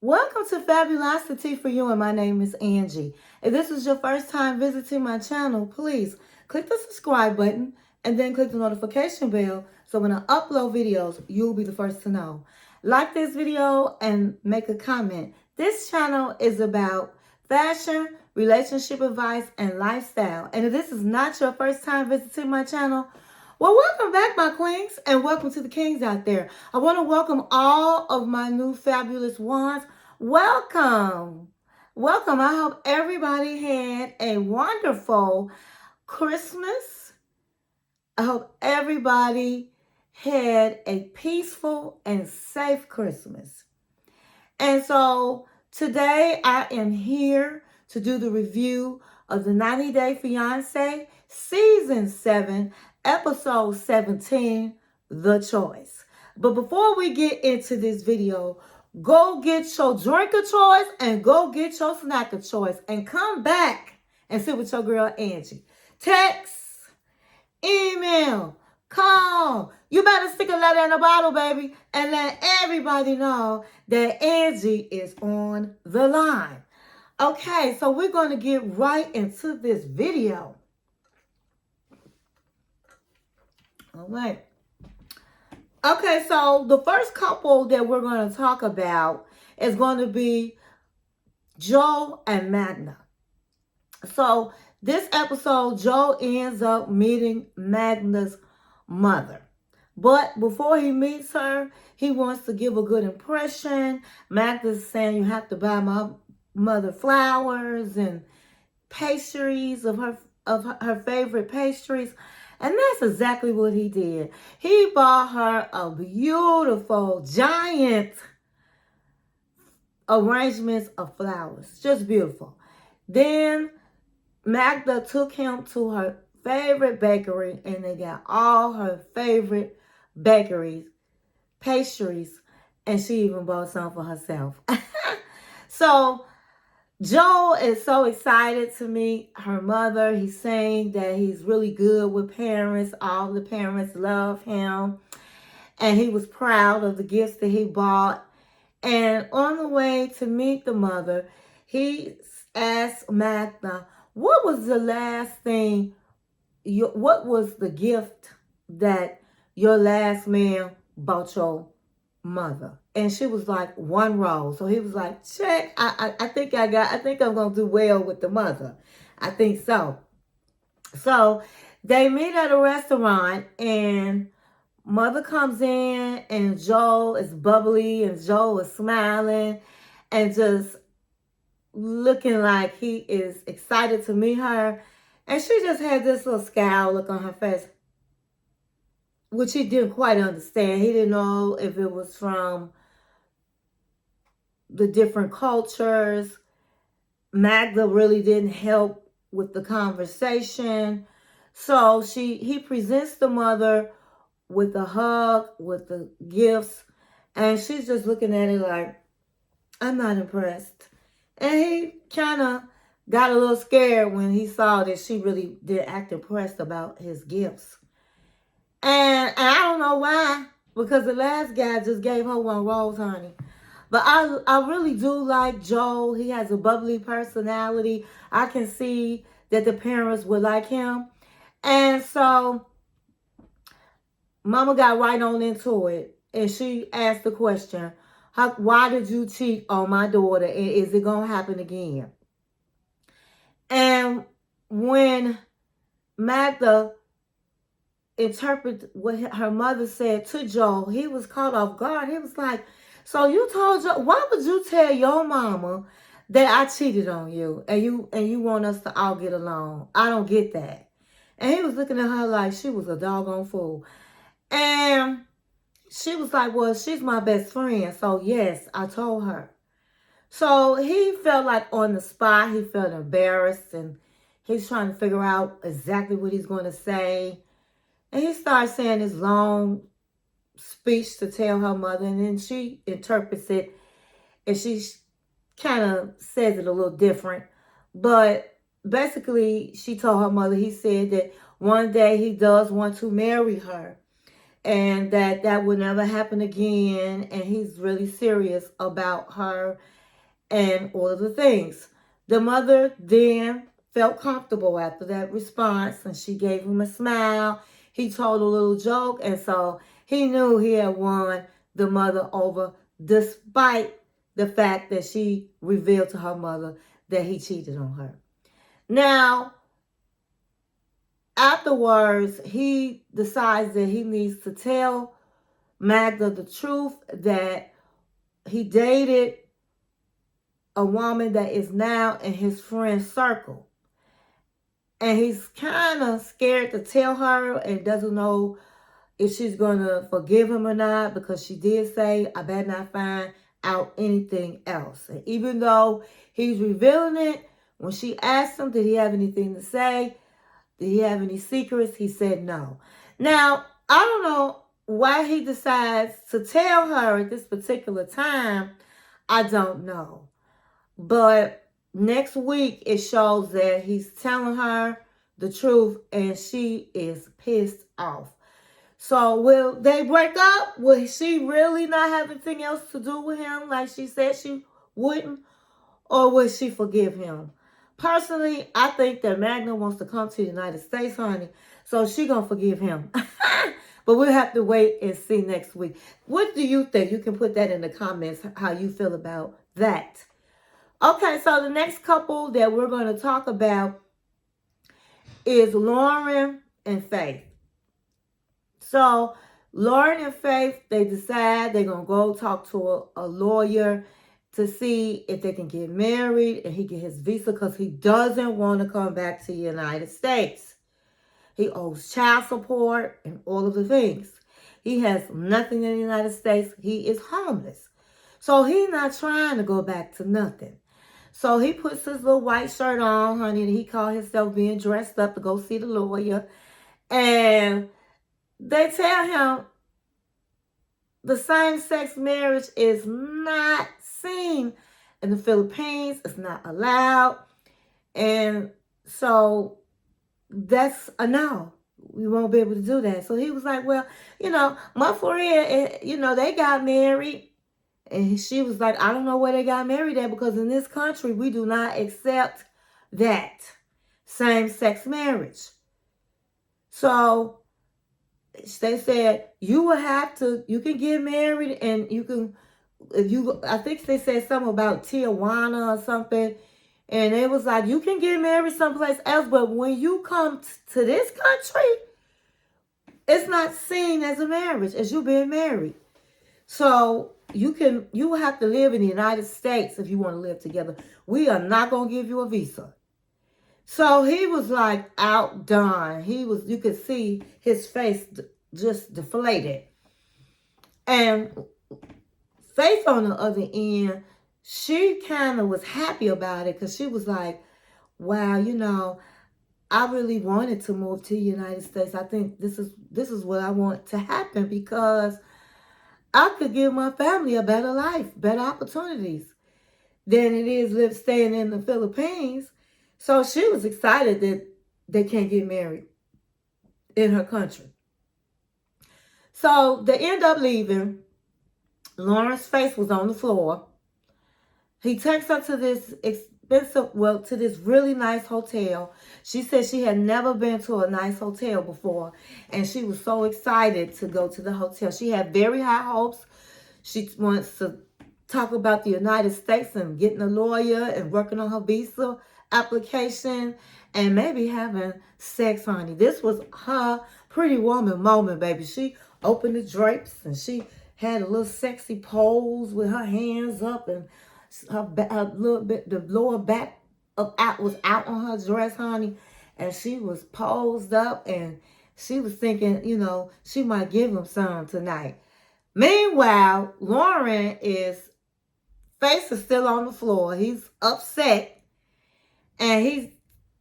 Welcome to Fabulosity For You, and my name is Angie. If this is your first time visiting my channel, please click the subscribe button and then click the notification bell so when I upload videos, you'll be the first to know. Like this video and make a comment. This channel is about fashion, relationship advice, and lifestyle. And if this is not your first time visiting my channel, well, welcome back, my queens, and welcome to the kings out there. I want to welcome all of my new fabulous ones. Welcome. Welcome. I hope everybody had a wonderful Christmas. I hope everybody had a peaceful and safe Christmas. And so today I am here to do the review of the 90-Day Fiance Season 7, Episode 17, The Choice. But before we get into this video, go get your drink of choice and go get your snack of choice and come back and sit with your girl Angie. Text, email, call. You better stick a letter in a bottle, baby, and let everybody know that Angie is on the line. Okay, so we're going to get right into this video. All right. Okay, so the first couple that we're going to talk about is going to be Joe and Magda. So this episode, Joe ends up meeting Magda's mother. But before he meets her, he wants to give a good impression. Magda's saying, you have to buy my mother flowers and pastries of her favorite pastries. And that's exactly what he did. He bought her a beautiful, giant arrangements of flowers. Just beautiful. Then Magda took him to her favorite bakery and they got all her favorite bakeries, pastries, and she even bought some for herself. So Joe is so excited to meet her mother. He's saying that he's really good with parents. All the parents love him. And he was proud of the gifts that he bought. And on the way to meet the mother, he asked Magda, what was the last thing, what was the gift that your last man bought your mother? And she was like, one rose. So he was like, check. I think I'm going to do well with the mother. I think so. So they meet at a restaurant and mother comes in and Joe is bubbly and Joe is smiling and just looking like he is excited to meet her. And she just had this little scowl look on her face, which he didn't quite understand. He didn't know if it was from the different cultures. Magda really didn't help with the conversation. So he presents the mother with a hug, with the gifts, and she's just looking at it like, I'm not impressed. And he kind of got a little scared when he saw that she really did act impressed about his gifts. And I don't know why, because the last guy just gave her one rose, honey. But I really do like Joe. He has a bubbly personality. I can see that the parents would like him. And so Mama got right on into it. And she asked the question, why did you cheat on my daughter? And is it going to happen again? And when Magda interpreted what her mother said to Joe, he was caught off guard. He was like, so you told Joe, why would you tell your mama that I cheated on you and you want us to all get along? I don't get that. And he was looking at her like she was a doggone fool. And she was like, well, she's my best friend. So yes, I told her. So he felt like on the spot, he felt embarrassed and he's trying to figure out exactly what he's going to say. And he starts saying this long speech to tell her mother, and then she interprets it and she kind of says it a little different. But basically, she told her mother, he said that one day he does want to marry her. and that would never happen again. And he's really serious about her and all of the things. The mother then felt comfortable after that response, and she gave him a smile. He told a little joke, and so he knew he had won the mother over, despite the fact that she revealed to her mother that he cheated on her. Now, afterwards, he decides that he needs to tell Magda the truth, that he dated a woman that is now in his friend's circle. And he's kind of scared to tell her and doesn't know if she's going to forgive him or not, because she did say, I better not find out anything else. And even though he's revealing it, when she asked him, did he have anything to say? Did he have any secrets? He said no. Now, I don't know why he decides to tell her at this particular time. I don't know. But next week, it shows that he's telling her the truth, and she is pissed off. So will they break up? Will she really not have anything else to do with him like she said she wouldn't? Or will she forgive him? Personally, I think that Magda wants to come to the United States, honey. So she going to forgive him. But we'll have to wait and see next week. What do you think? You can put that in the comments, how you feel about that. Okay, so the next couple that we're going to talk about is Loren and Faith. So Loren and Faith, they decide they're going to go talk to a lawyer to see if they can get married and he get his visa, because he doesn't want to come back to the United States. He owes child support and all of the things. He has nothing in the United States. He is homeless. So he's not trying to go back to nothing. So he puts his little white shirt on, honey, and he called himself being dressed up to go see the lawyer. And they tell him the same-sex marriage is not seen in the Philippines. It's not allowed. And so that's a no. We won't be able to do that. So he was like, well, my friend, they got married. And she was like, I don't know where they got married at, because in this country, we do not accept that same-sex marriage. So they said, you can get married, and you can, I think they said something about Tijuana or something. And it was like, you can get married someplace else, but when you come to this country, it's not seen as a marriage, as you being married. So you will have to live in the United States if you want to live together. We are not going to give you a visa. So he was like outdone. You could see his face just deflated. And Faith on the other end, she kind of was happy about it, because she was like, wow, I really wanted to move to the United States. I think this is what I want to happen, because I could give my family a better life, better opportunities than it is staying in the Philippines. So she was excited that they can't get married in her country. So they end up leaving. Lauren's face was on the floor. He takes her to this to this really nice hotel. She said she had never been to a nice hotel before, and she was so excited to go to the hotel. She had very high hopes. She wants to talk about the United States and getting a lawyer and working on her visa application and maybe having sex, honey. This was her pretty woman moment, baby. She opened the drapes and she had a little sexy pose with her hands up, and her little bit, the lower back was out on her dress, honey. And she was posed up, and she was thinking, she might give him some tonight. Meanwhile, face is still on the floor. He's upset, and he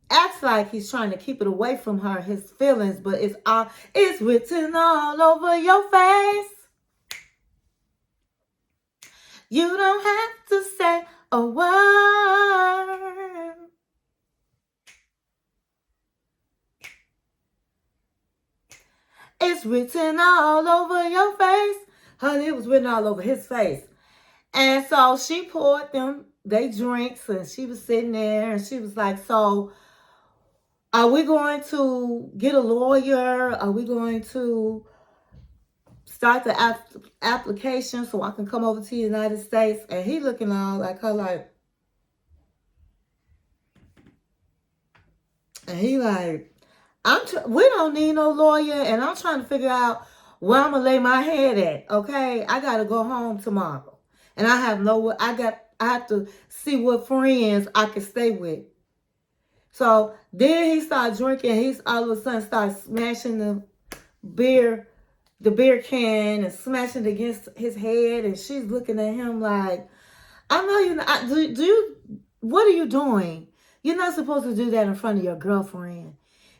acts like he's trying to keep it away from her, his feelings, but it's written all over your face. You don't have to say a word. It's written all over your face. Honey, it was written all over his face. And so she poured them they drinks, and she was sitting there, and she was like, so are we going to get a lawyer? Are we going to start the application so I can come over to the United States? And he looking all like her like, and he like, we don't need no lawyer, and I'm trying to figure out where I'm gonna lay my head at. Okay, I gotta go home tomorrow, and I have I have to see what friends I can stay with. So then he started drinking. He's all of a sudden started smashing the beer can and smashing it against his head, and she's looking at him like, I know you. Do you? What are you doing? You're not supposed to do that in front of your girlfriend.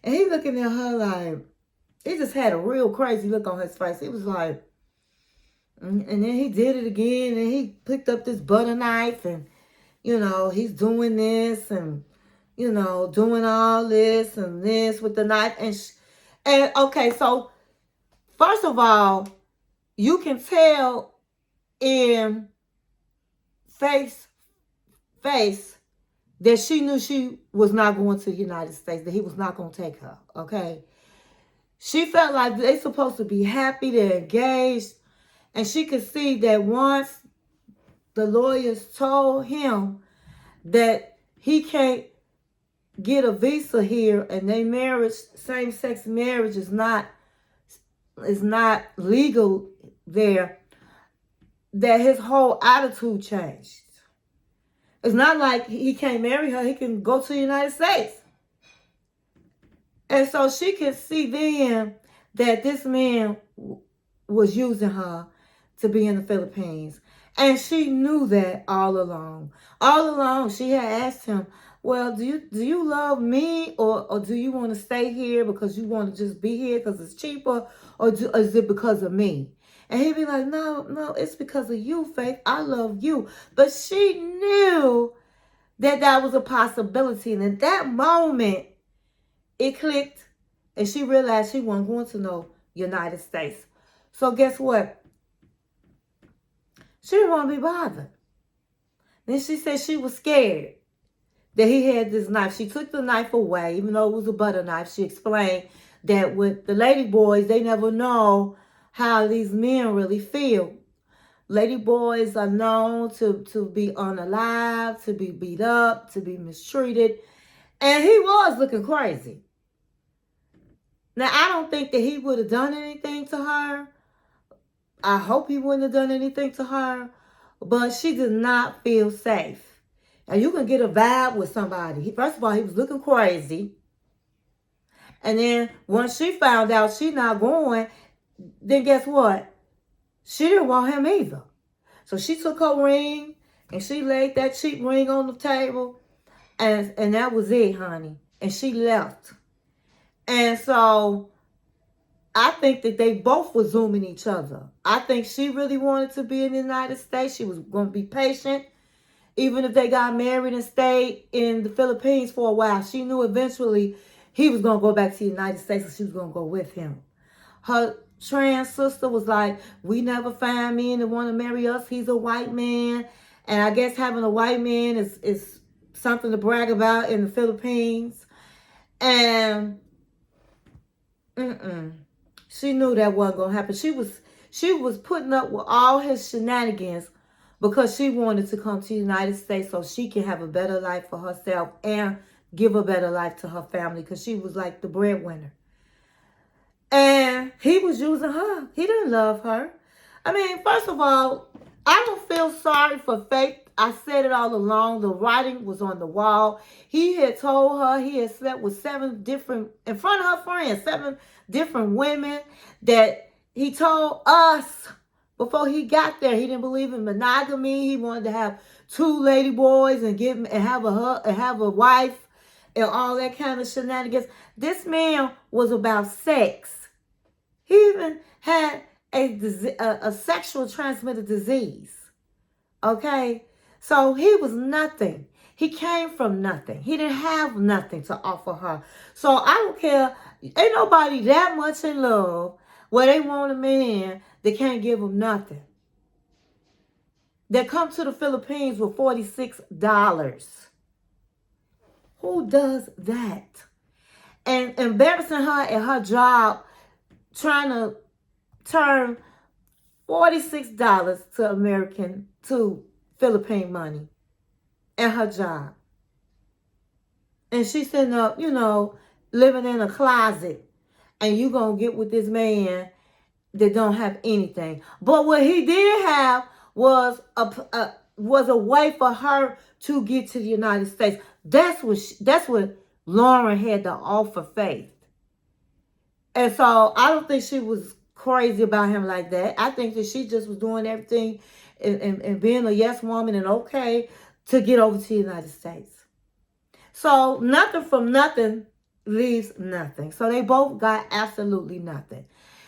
And he looking at her like, he just had a real crazy look on his face. He was like, and then he did it again, and he picked up this butter knife, and he's doing this, and doing all this and this with the knife, and okay, so first of all, you can tell in face that she knew she was not going to the United States, that he was not going to take her, okay? She felt like they're supposed to be happy, they're engaged, and she could see that once the lawyers told him that he can't get a visa here, and their marriage, same-sex marriage, is not legal there, that his whole attitude changed. It's not like he can't marry her. He can go to the United States. And so she could see then that this man was using her to be in the Philippines. And she knew that all along. All along, she had asked him, well, do you love me, or do you want to stay here because you want to just be here because it's cheaper, or is it because of me? And he'd be like, no, it's because of you, Faith. I love you. But she knew that was a possibility. And at that moment, it clicked, and she realized she wasn't going to no United States. So guess what? She didn't want to be bothered. Then she said she was scared that he had this knife. She took the knife away, even though it was a butter knife. She explained that with the lady boys, they never know how these men really feel. Lady boys are known to be unalive, to be beat up, to be mistreated. And he was looking crazy. Now, I don't think that he would have done anything to her. I hope he wouldn't have done anything to her. But she did not feel safe. Now, you can get a vibe with somebody. First of all, he was looking crazy. And then once she found out she's not going, then guess what? She didn't want him either. So she took her ring and she laid that cheap ring on the table. And that was it, honey. And she left. And so I think that they both were zooming each other. I think she really wanted to be in the United States. She was going to be patient. Even if they got married and stayed in the Philippines for a while, she knew eventually he was going to go back to the United States, and she was going to go with him. Her trans sister was like, we never find men that want to marry us. He's a white man. And I guess having a white man is something to brag about in the Philippines. And she knew that wasn't going to happen. She was putting up with all his shenanigans because she wanted to come to the United States so she can have a better life for herself and give a better life to her family, because she was like the breadwinner. And he was using her. He didn't love her. I mean, first of all, I don't feel sorry for Faith. I said it all along. The writing was on the wall. He had told her he had slept with in front of her friends, 7 different women, that he told us before he got there. He didn't believe in monogamy. He wanted to have 2 lady boys and have a wife and all that kind of shenanigans. This man was about sex. He even had a sexual transmitted disease. Okay? So he was nothing. He came from nothing. He didn't have nothing to offer her. So I don't care. Ain't nobody that much in love Where they want a man that can't give them nothing. That come to the Philippines with $46. Who does that? And embarrassing her at her job, trying to turn $46 to Philippine money at her job. And she's sitting up, living in a closet. And you going to get with this man that don't have anything. But what he did have was a way for her to get to the United States. That's what Loren had to offer Faith. And so I don't think she was crazy about him like that. I think that she just was doing everything and being a yes woman and okay to get over to the United States. So nothing from nothing leaves nothing. So they both got absolutely nothing.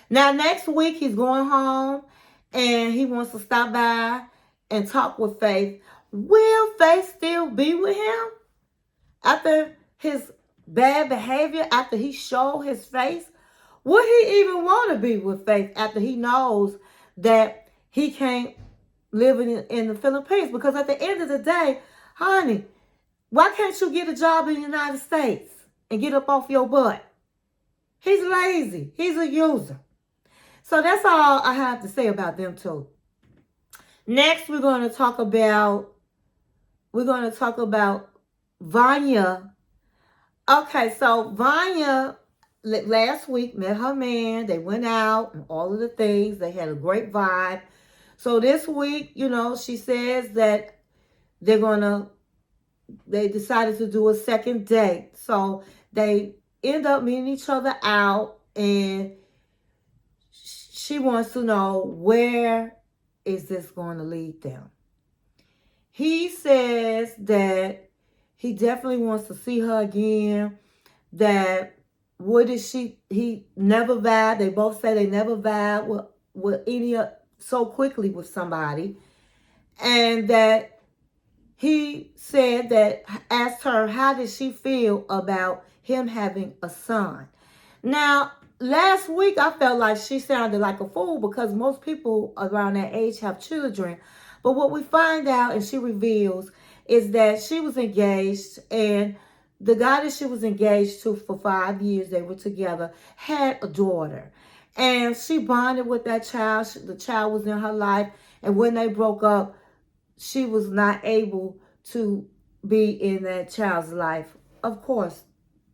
Now next week he's going home and he wants to stop by and talk with Faith. Will Faith still be with him after his bad behavior, after he showed his face? Would he even want to be with Faith after he knows that he can't live in the Philippines? Because at the end of the day, honey, why can't you get a job in the United States and get up off your butt? He's lazy. He's a user. So that's all I have to say about them two. Next, we're going to talk about Vanja. Okay, so Vanja last week met her man. They went out and all of the things. They had a great vibe. So this week, she says that they decided to do a second date. So they end up meeting each other out, and she wants to know, where is this going to lead them? He says that he definitely wants to see her again. That he never vibed. They both say they never vibed with any so quickly with somebody. And that he said that, asked her, how did she feel about him having a son? Now, last week I felt like she sounded like a fool because most people around that age have children. But what we find out, and she reveals, is that she was engaged, and the guy that she was engaged to for 5 years, they were together, had a daughter. And she bonded with that child. The child was in her life. And when they broke up, she was not able to be in that child's life. Of course,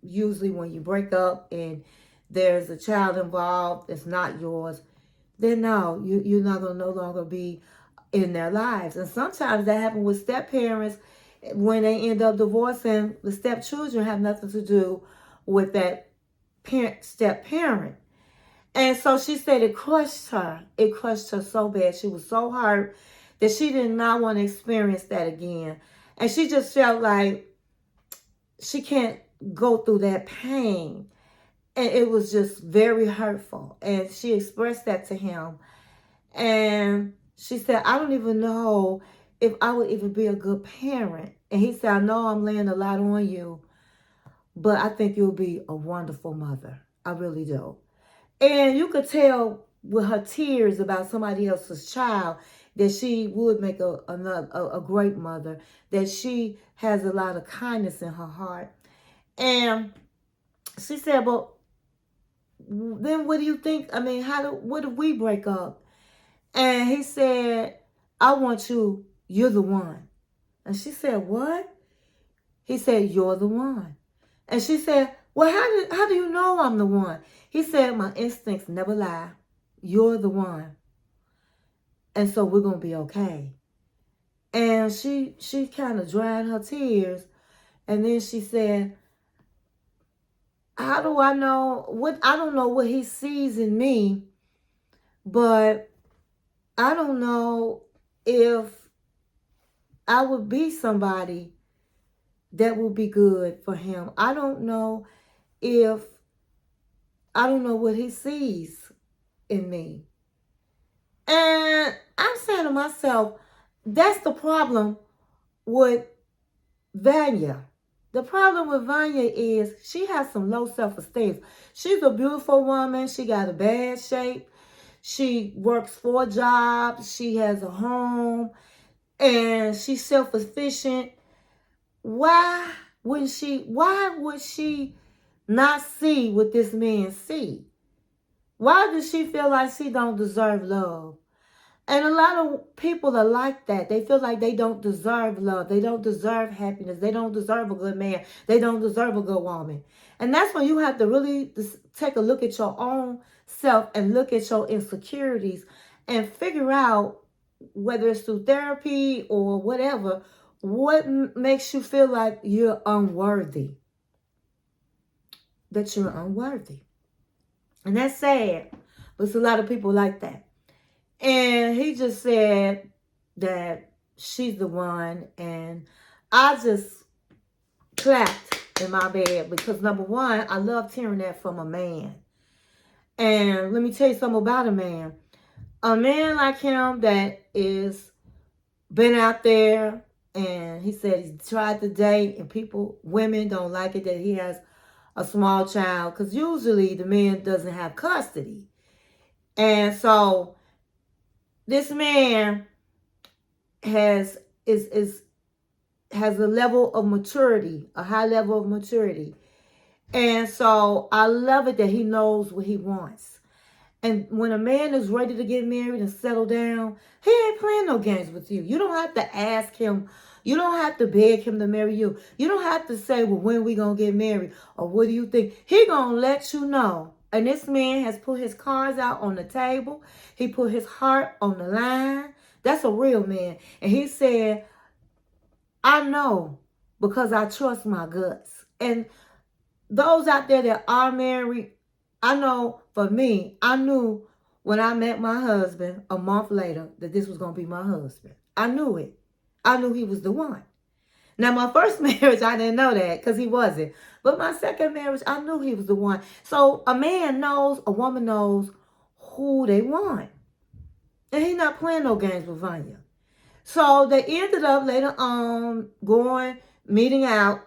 usually when you break up and there's a child involved, it's not yours, then no, you're not going to no longer be in their lives. And sometimes that happens with step parents. When they end up divorcing, the stepchildren have nothing to do with that step parent. And so she said it crushed her. It crushed her so bad. She was so hurt that she did not want to experience that again. And she just felt like she can't go through that pain. And it was just very hurtful. And she expressed that to him. And she said, I don't even know if I would even be a good parent. And he said, I know I'm laying a lot on you, but I think you'll be a wonderful mother. I really do. And you could tell with her tears about somebody else's child that she would make a great mother, that she has a lot of kindness in her heart. And she said, but then what do you think? I mean, what if we break up? And he said, I want you, you're the one. And she said, what? He said, you're the one. And she said, well, how do you know I'm the one? He said, my instincts never lie. You're the one. And so we're going to be okay. And she kind of dried her tears. And then she said, how do I know I don't know what he sees in me, but I don't know if I would be somebody that would be good for him. I don't know what he sees in me. And I'm saying to myself, that's the problem with Vanja. The problem with Vanja is she has some low self-esteem. She's a beautiful woman. She got a bad shape. She works 4 jobs. She has a home. And she's self-sufficient. Why would she not see what this man see? Why does she feel like she don't deserve love? And a lot of people are like that. They feel like they don't deserve love. They don't deserve happiness. They don't deserve a good man. They don't deserve a good woman. And that's when you have to really take a look at your own self and look at your insecurities and figure out, whether it's through therapy or whatever, what makes you feel like you're unworthy. That you're unworthy. And that's sad. But it's a lot of people like that. And he just said that she's the one. And I just clapped in my bed because, number one, I love hearing that from a man. And let me tell you something about a man. A man like him that is been out there, and he said he's tried to date, and women don't like it that he has a small child, because usually the man doesn't have custody. And so this man has a level of maturity, a high level of maturity. And so I love it that he knows what he wants. And when a man is ready to get married and settle down, he ain't playing no games with you. You don't have to ask him. You don't have to beg him to marry you. You don't have to say, well, when we going to get married? Or what do you think? He going to let you know. And this man has put his cards out on the table. He put his heart on the line. That's a real man. And he said, I know because I trust my guts. And those out there that are married, I know for me, I knew when I met my husband a month later that this was going to be my husband. I knew it. I knew he was the one. Now, my first marriage, I didn't know that because he wasn't. But my second marriage, I knew he was the one. So a man knows, a woman knows who they want. And he's not playing no games with Vanja. So they ended up later on meeting out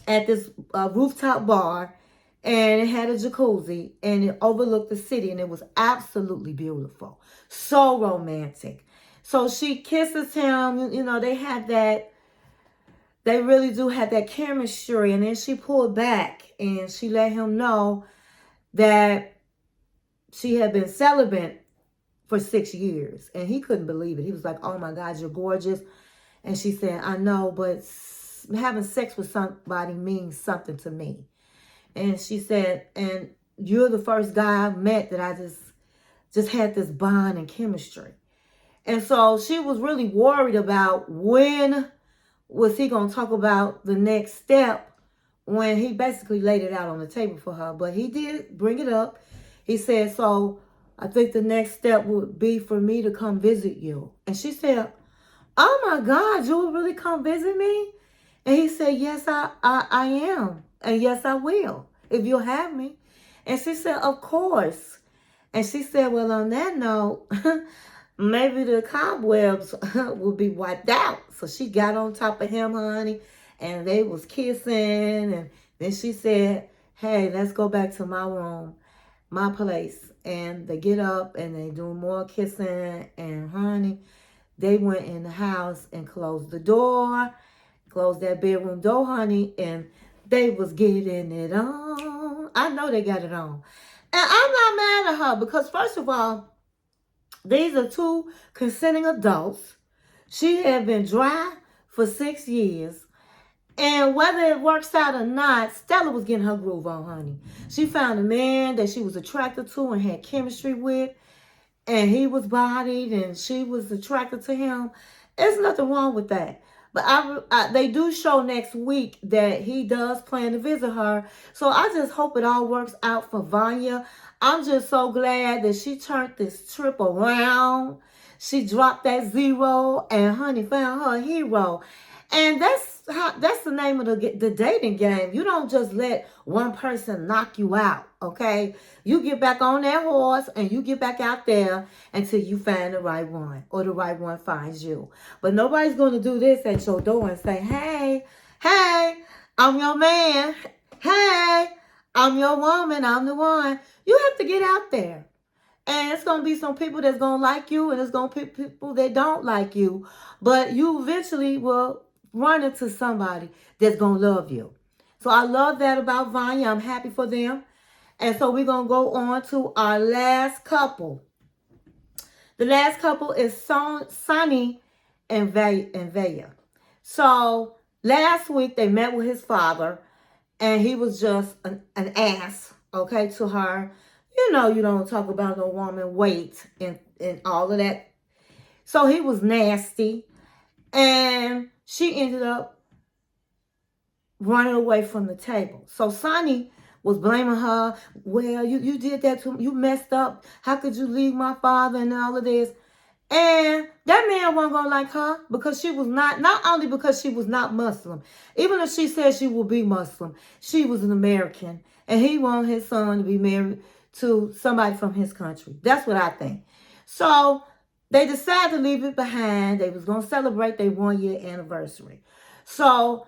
at this rooftop bar. And it had a jacuzzi, and it overlooked the city, and it was absolutely beautiful. So romantic. So she kisses him. You know, they really do have that chemistry. And then she pulled back, and she let him know that she had been celibate for 6 years. And he couldn't believe it. He was like, oh my God, you're gorgeous. And she said, I know, but having sex with somebody means something to me. And she said, and you're the first guy I met that I just had this bond and chemistry. And so she was really worried about when was he going to talk about the next step, when he basically laid it out on the table for her. But he did bring it up. He said, so I think the next step would be for me to come visit you. And she said, oh my God, you will really come visit me? And he said, yes, I am. And yes, I will, if you'll have me. And she said, of course. And she said, well, on that note, maybe the cobwebs will be wiped out. So she got on top of him, honey, and they was kissing. And then she said, hey, let's go back to my room, my place. And they get up and they do more kissing. And honey, they went in the house and closed the door, closed that bedroom door, honey, and they was getting it on. I know they got it on. And I'm not mad at her because, first of all, these are 2 consenting adults. She had been dry for 6 years. And whether it works out or not, Stella was getting her groove on, honey. She found a man that she was attracted to and had chemistry with. And he was bodied and she was attracted to him. There's nothing wrong with that. But they do show next week that he does plan to visit her. So I just hope it all works out for Vanja. I'm just so glad that she turned this trip around. She dropped that 0 and honey found her a hero. And that's the name of the dating game. You don't just let one person knock you out, okay? You get back on that horse and you get back out there until you find the right one or the right one finds you. But nobody's going to do this at your door and say, hey, I'm your man. Hey, I'm your woman. I'm the one. You have to get out there. And it's going to be some people that's going to like you, and it's going to be people that don't like you. But you eventually will run into somebody that's going to love you. So I love that about Vanya. I'm happy for them. And so we're going to go on to our last couple. The last couple is Sonny and Vaya. So last week they met with his father, and he was just an ass, okay, to her. You know, you don't talk about no woman weight and all of that. So he was nasty, and she ended up running away from the table. So Sonny was blaming her. Well, you did that to me. You messed up. How could you leave my father and all of this? And that man wasn't going to like her because she was not only because she was not Muslim. Even if she said she would be Muslim, she was an American. And he wanted his son to be married to somebody from his country. That's what I think. So they decided to leave it behind. They was going to celebrate their 1-year anniversary. So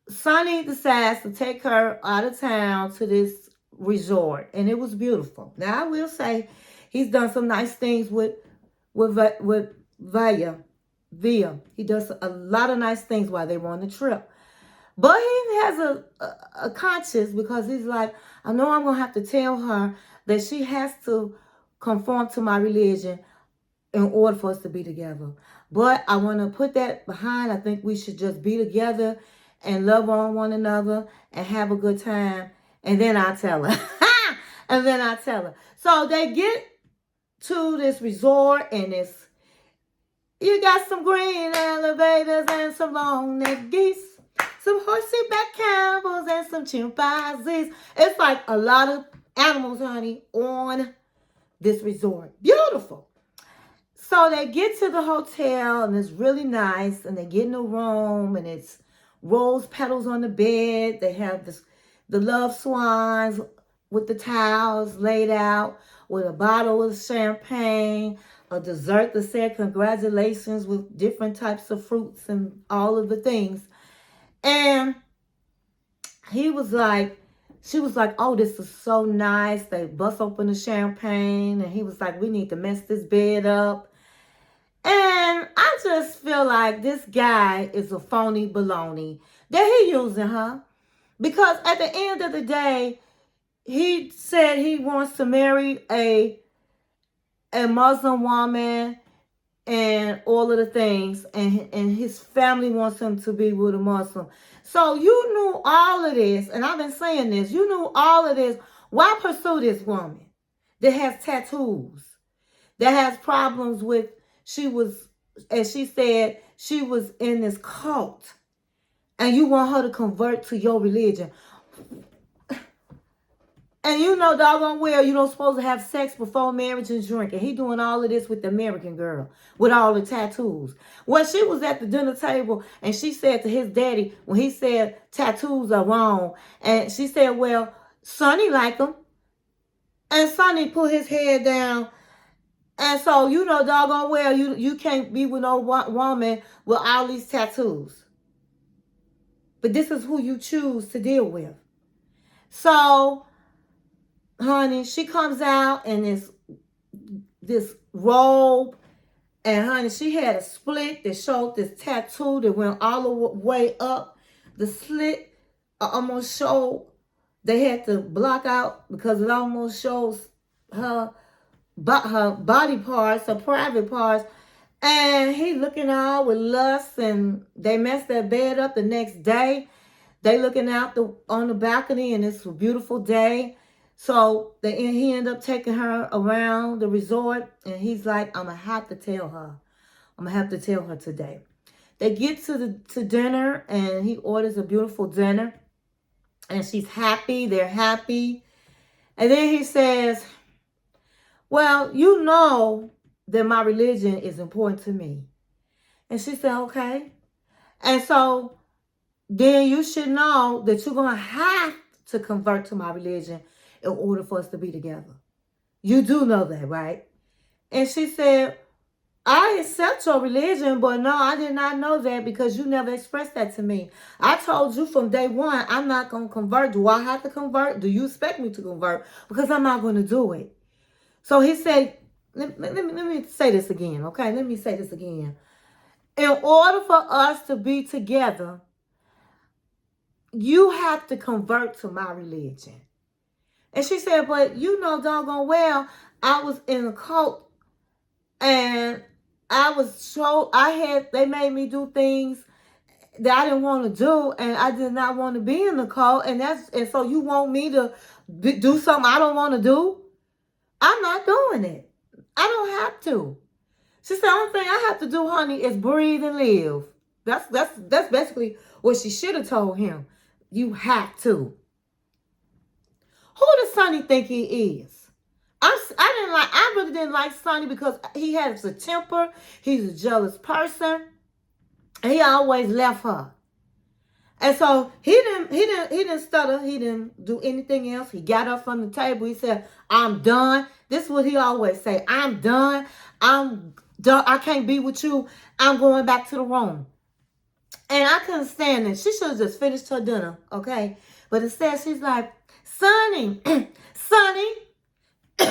Sonny decides to take her out of town to this resort. And it was beautiful. Now, I will say he's done some nice things with Via. He does a lot of nice things while they were on the trip. But he has a conscience because he's like, I know I'm going to have to tell her that she has to conform to my religion in order for us to be together. But I want to put that behind. I think we should just be together and love on one another and have a good time. And then I tell her. And then I tell her. So they get to this resort, and you got some green elevators and some long-necked geese, some horsey-back camels and some chimpanzees. It's like a lot of animals, honey, on this resort. Beautiful. So they get to the hotel, and it's really nice, and they get in a room, and it's rose petals on the bed. They have the love swans with the towels laid out, with a bottle of champagne, a dessert that said congratulations with different types of fruits and all of the things. And she was like, oh, this is so nice. They bust open the champagne, and he was like, we need to mess this bed up. And I just feel like this guy is a phony baloney that he using her. Because at the end of the day, he said he wants to marry a Muslim woman and all of the things, and his family wants him to be with a Muslim. So you knew all of this, and I've been saying this, you knew all of this. Why pursue this woman that has tattoos, that has problems with, she was, as she said, she was in this cult, and you want her to convert to your religion? And you know doggone well you don't supposed to have sex before marriage and drinking. He doing all of this with the American girl with all the tattoos. When she was at the dinner table, and she said to his daddy, when he said tattoos are wrong, and she said, well, Sonny like them. And Sonny put his head down. And so you know doggone well you can't be with no woman with all these tattoos. But this is who you choose to deal with. So honey, she comes out in this robe, and honey, she had a split that showed this tattoo that went all the way up. The slit almost showed, they had to block out because it almost shows her body parts, her private parts. And he looking all with lust, and they messed that bed up the next day. They looking out on the balcony, and it's a beautiful day. So he ended up taking her around the resort, and he's like, I'm going to have to tell her. I'm going to have to tell her today. They get to dinner, and he orders a beautiful dinner, and she's happy. They're happy. And then he says, well, you know that my religion is important to me. And she said, okay. And so then you should know that you're going to have to convert to my religion in order for us to be together. You do know that, right? And she said, I accept your religion, but no, I did not know that because you never expressed that to me. I told you from day one, I'm not going to convert. Do I have to convert? Do you expect me to convert? Because I'm not going to do it. So he said, let me say this again, okay? Let me say this again. In order for us to be together, you have to convert to my religion. And she said, but you know doggone well, I was in a cult and they made me do things that I didn't want to do, and I did not want to be in the cult, and so you want me to do something I don't want to do? I'm not doing it. I don't have to. She said, the only thing I have to do, honey, is breathe and live. That's basically what she should have told him. You have to. Who does Sonny think he is? I really didn't like Sonny because he has a temper. He's a jealous person. And he always left her. And so he didn't stutter. He didn't do anything else. He got up from the table. He said, I'm done. This is what he always say. I'm done. I'm done. I can't be with you. I'm going back to the room. And I couldn't stand it. She should have just finished her dinner, okay? But instead, she's like, Sonny, Sonny,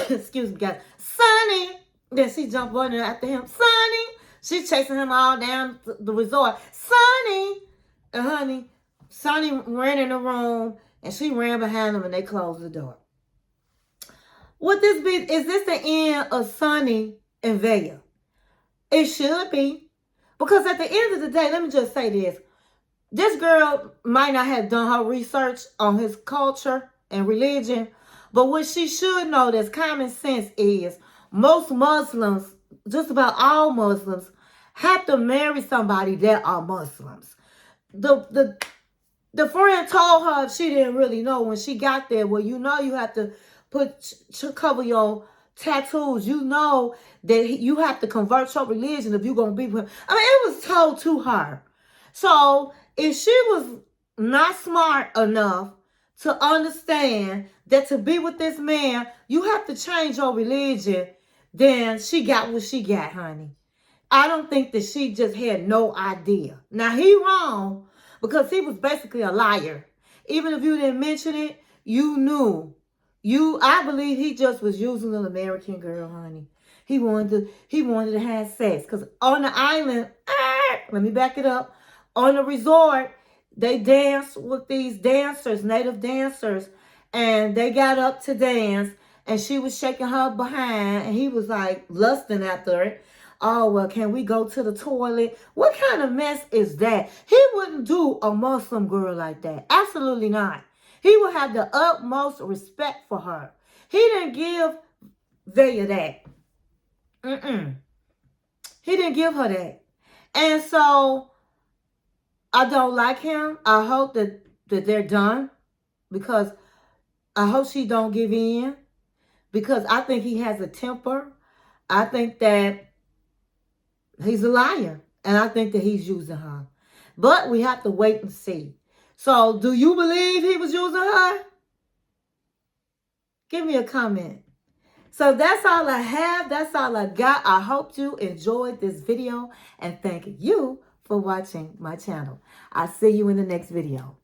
excuse me, guys, Sonny. Then she jumped on there after him, Sonny. She's chasing him all down the resort. Sonny. And honey, Sonny ran in the room and she ran behind him and they closed the door. Would this be, is this the end of Sonny and Vanja? It should be. Because at the end of the day, let me just say this. This girl might not have done her research on his culture and religion, but what she should know that's common sense is most Muslims, just about all Muslims, have to marry somebody that are Muslims. The friend told her she didn't really know when she got there. Well, you know you have to cover your tattoos. You know that you have to convert your religion if you're going to be with him. I mean, it was told to her. So if she was not smart enough to understand that to be with this man, you have to change your religion, then she got what she got, honey. I don't think that she just had no idea. Now, he wrong because he was basically a liar. Even if you didn't mention it, you knew. I believe he just was using an American girl, honey. He wanted to have sex. Because on the island, let me back it up. On the resort, they danced with these dancers, native dancers. And they got up to dance. And she was shaking her behind. And he was like lusting after it. Oh, well, can we go to the toilet? What kind of mess is that? He wouldn't do a Muslim girl like that. Absolutely not. He would have the utmost respect for her. He didn't give Vanja that. He didn't give her that. And so, I don't like him. I hope that they're done. Because I hope she don't give in. Because I think he has a temper. I think that he's a liar. And I think that he's using her. But we have to wait and see. So, do you believe he was using her? Give me a comment. So, that's all I have. That's all I got. I hope you enjoyed this video. And thank you for watching my channel. I'll see you in the next video.